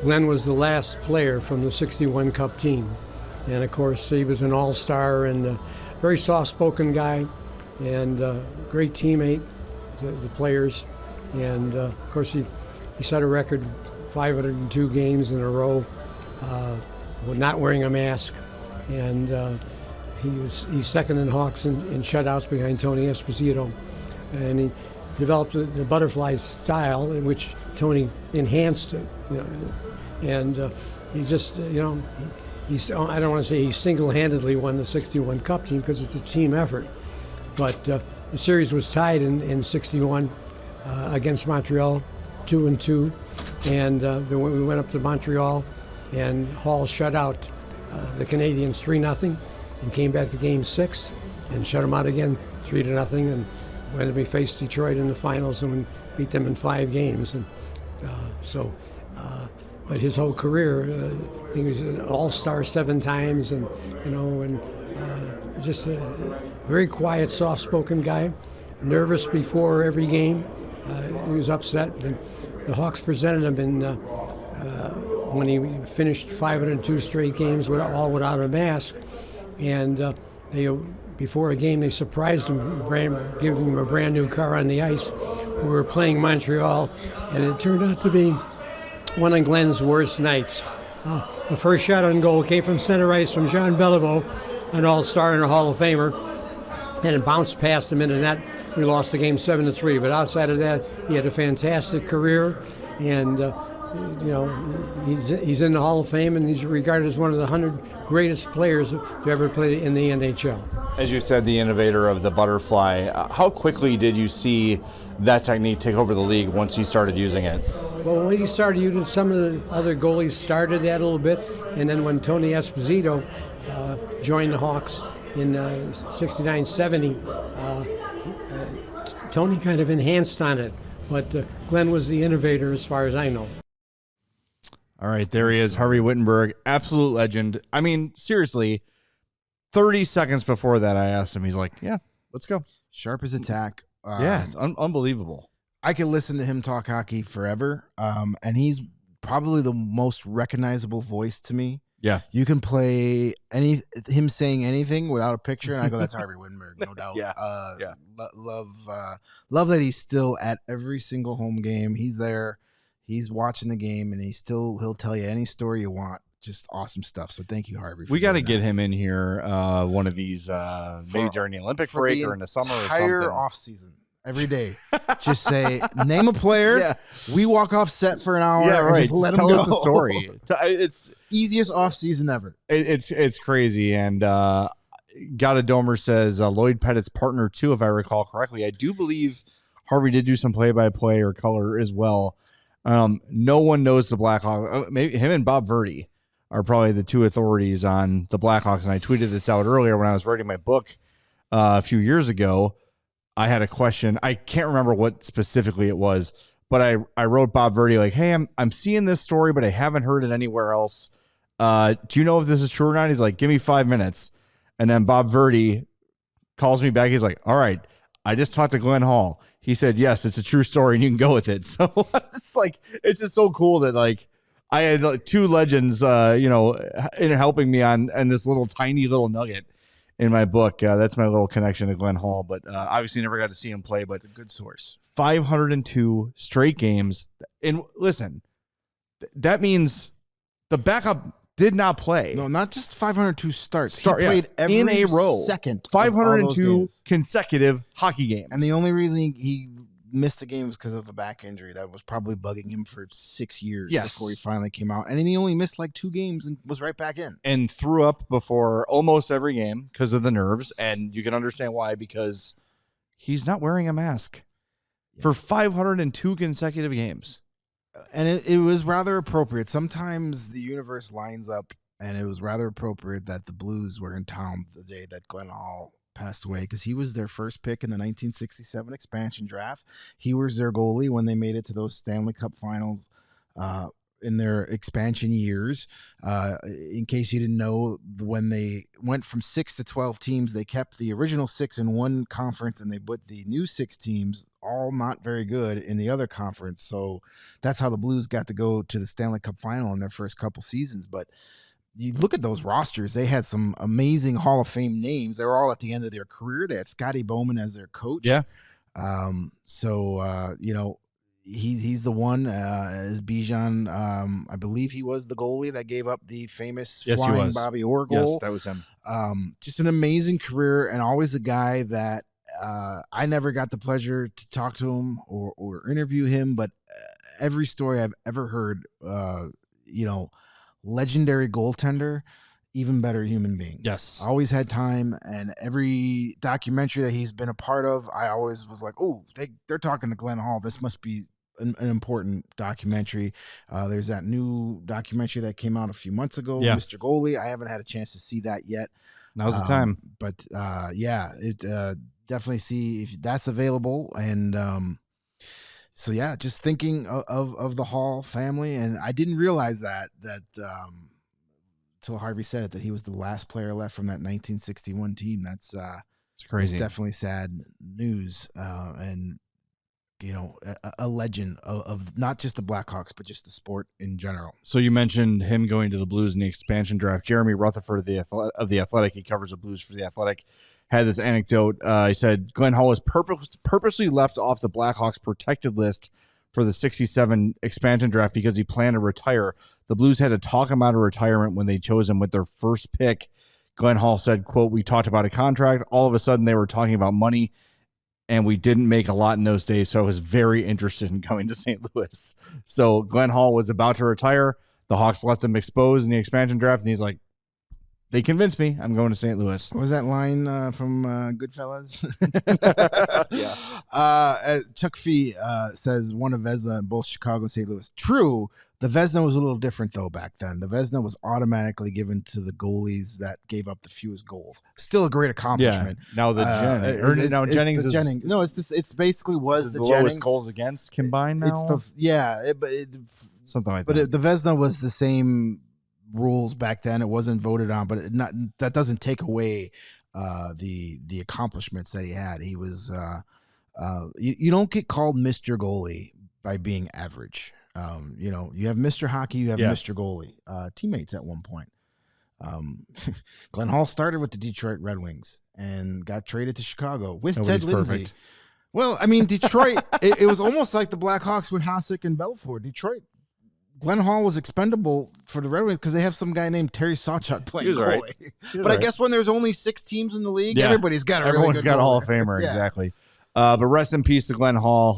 Glenn was the last player from the '61 Cup team. And of course, he was an all-star and a very soft-spoken guy and great teammate to the players. And of course, he set a record 502 games in a row with not wearing a mask. And he's second in Hawks in shutouts behind Tony Esposito. And he developed the butterfly style in which Tony enhanced it. And he just, I don't want to say he single-handedly won the '61 Cup team because it's a team effort. But the series was tied in '61 against Montreal, 2-2. And then we went up to Montreal, and Hall shut out the Canadians 3-0, and came back to Game 6 and shut them out again 3-0. And when we faced Detroit in the finals, and we beat them in 5 games. And but his whole career, he was an all-star 7 times, and just a very quiet, soft-spoken guy. Nervous before every game. He was upset, and the Hawks presented him when he finished 502 straight games all without a mask, and before a game they surprised him, giving him a brand new car on the ice. We were playing Montreal, and it turned out to be one of Glenn's worst nights. The first shot on goal came from center ice from Jean Beliveau, an all-star and a Hall of Famer, and it bounced past him into net. We lost the game 7-3. But outside of that, he had a fantastic career, and he's in the Hall of Fame, and he's regarded as one of the 100 greatest players to ever play in the NHL. As you said, the innovator of the butterfly. How quickly did you see that technique take over the league once he started using it? Well, when he started using it, some of the other goalies started that a little bit, and then when Tony Esposito joined the Hawks in '69-70, Tony kind of enhanced on it, but Glenn was the innovator as far as I know. All right, there he is, Harvey Wittenberg, absolute legend. I mean, seriously, 30 seconds before that, I asked him, he's like, yeah, let's go. Sharp as a tack. Yeah, it's unbelievable. I could listen to him talk hockey forever, and he's probably the most recognizable voice to me. Yeah. You can play him saying anything without a picture, and I go, that's Harvey Wittenberg, no doubt. Yeah. Love that he's still at every single home game. He's there. He's watching the game, and he'll tell you any story you want. Just awesome stuff. So thank you, Harvey. We got to get him in here one of these, maybe during the Olympic break or in the summer or something. Entire off season. Every day, just say, name a player. Yeah. We walk off set for an hour. Yeah, right. Just let him tell go. us the story. It's easiest off season ever. It's crazy. And Gottadomer says Lloyd Pettit's partner too, if I recall correctly. I do believe Harvey did do some play-by-play or color as well. No one knows the Blackhawks. Maybe him and Bob Verdi are probably the two authorities on the Blackhawks. And I tweeted this out earlier when I was writing my book a few years ago. I had a question. I can't remember what specifically it was, but I wrote Bob Verdi like, hey, I'm seeing this story, but I haven't heard it anywhere else. Do you know if this is true or not? He's like, give me 5 minutes. And then Bob Verdi calls me back. He's like, all right, I just talked to Glenn Hall. He said, yes, it's a true story and you can go with it. So it's like, it's just so cool that like I had like, 2 legends, in helping me on this little tiny little nugget in my book. That's my little connection to Glenn Hall, but obviously never got to see him play, but it's a good source. 502 straight games. And listen, that means the backup did not play. No, not just 502 starts. He played every in a row. Second. 502 consecutive hockey games. And the only reason he missed the game was because of a back injury that was probably bugging him for 6 years before he finally came out. And then he only missed like 2 games and was right back in. And threw up before almost every game because of the nerves. And you can understand why, because he's not wearing a mask for 502 consecutive games. And it was rather appropriate. Sometimes the universe lines up, and it was rather appropriate that the Blues were in town the day that Glenn Hall passed away, because he was their first pick in the 1967 expansion draft. He was their goalie when they made it to those Stanley Cup finals. in their expansion years. In case you didn't know, when they went from 6 to 12 teams, they kept the original 6 in one conference, and they put the new 6 teams, all not very good, in the other conference. So that's how the Blues got to go to the Stanley Cup final in their first couple seasons. But you look at those rosters, they had some amazing Hall of Fame names. They were all at the end of their career. They had Scotty Bowman as their coach. Yeah. He's the one, as Bijan, I believe he was the goalie that gave up the famous flying Bobby Orr goal. Yes, that was him. Just an amazing career, and always a guy that I never got the pleasure to talk to him or interview him, but every story I've ever heard, legendary goaltender, even better human being. Yes. Always had time, and every documentary that he's been a part of, I always was like, oh, they're talking to Glenn Hall. This must be an important documentary. There's that new documentary that came out a few months ago, Mr. Goalie. I haven't had a chance to see that yet. Now's the time. But definitely see if that's available. And just thinking of the Hall family, and I didn't realize that until Harvey said it, that he was the last player left from that 1961 team. That's crazy. It's definitely sad news, and a legend of not just the Blackhawks, but just the sport in general. So you mentioned him going to the Blues in the expansion draft. Jeremy Rutherford of the Athletic, he covers the Blues for the Athletic, had this anecdote. He said Glenn Hall was purposely left off the Blackhawks protected list for the 67 expansion draft because he planned to retire. The Blues had to talk him out of retirement when they chose him with their first pick. Glenn Hall said, quote, "We talked about a contract. All of a sudden they were talking about money, and we didn't make a lot in those days, so I was very interested in coming to St. Louis." So Glenn Hall was about to retire. The Hawks left him exposed in the expansion draft, and he's like, they convinced me. I'm going to St. Louis. What was that line from Goodfellas? Yeah. Chuck Fee says won a Vezina in both Chicago and St. Louis. True. The Vezina was a little different, though, back then. The Vezina was automatically given to the goalies that gave up the fewest goals. Still a great accomplishment. Yeah. Now Jennings is Jennings. No, it's basically was the lowest Jennings goals against combined now. Something like that. But the Vezina was the same rules back then. It wasn't voted on, but that doesn't take away the accomplishments that he had. He was you don't get called Mr. Goalie by being average. You have Mr. Hockey, you have Mr. Goalie, teammates at one point. Glenn Hall started with the Detroit Red Wings and got traded to Chicago with Ted Lindsay. Perfect. Well, I mean, Detroit, it was almost like the Blackhawks with Hasek and Belfort. Detroit, Glenn Hall was expendable for the Red Wings because they have some guy named Terry Sawchuk playing goalie. Right. But I guess when there's only 6 teams in the league, everybody's got a really good got a Hall of goalie. Famer, Yeah. exactly. But rest in peace to Glenn Hall.